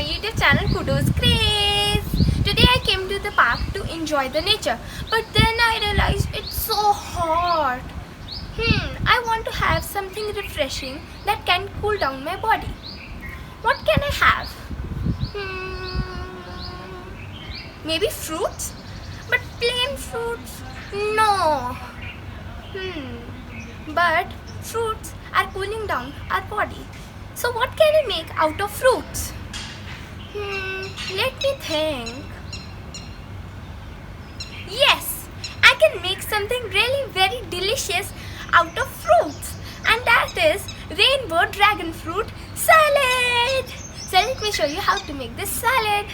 my YouTube channel Kudoz Craze. Today I came to the park to enjoy the nature, but then I realized it's so hot. I want to have something refreshing that can cool down my body. What can I have? Maybe fruits? But plain fruits? No. But fruits are cooling down our body. So what can I make out of fruits? Let me think. Yes, I can make something really very delicious out of fruits, and that is rainbow dragon fruit salad. So let me show you how to make this salad.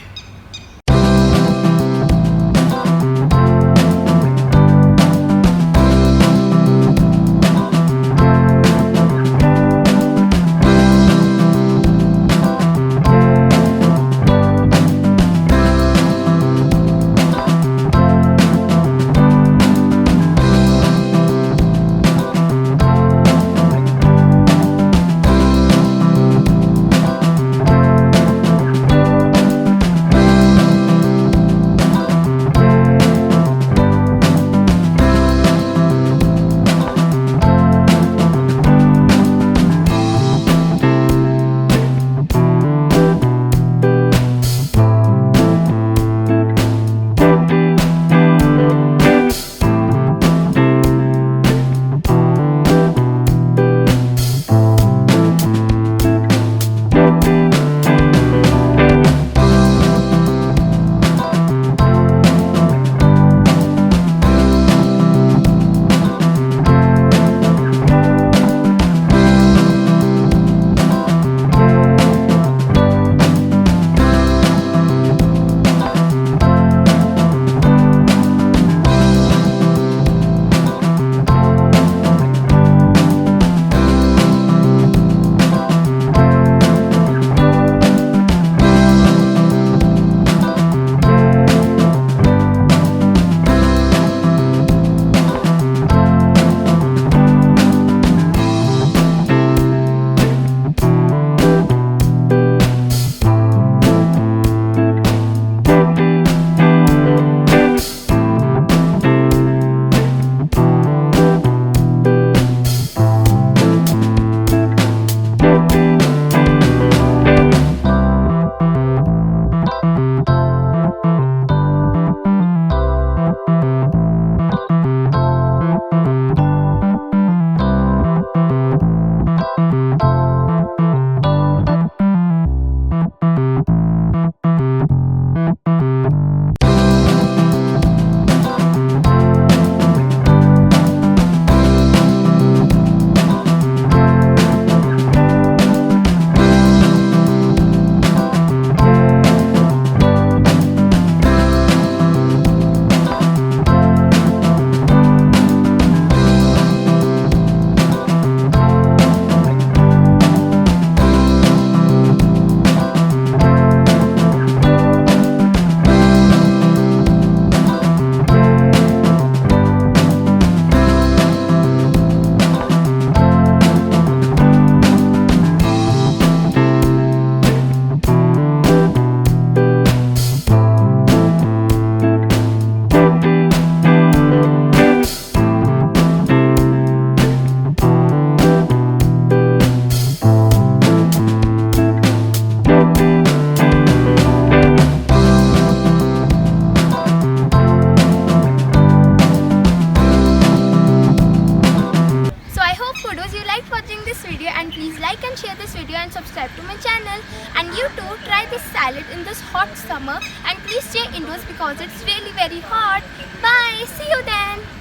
Watching this video, and please like and share this video and subscribe to my channel. And you too, try this salad in this hot summer, and please stay indoors because it's really very hot. Bye, see you then.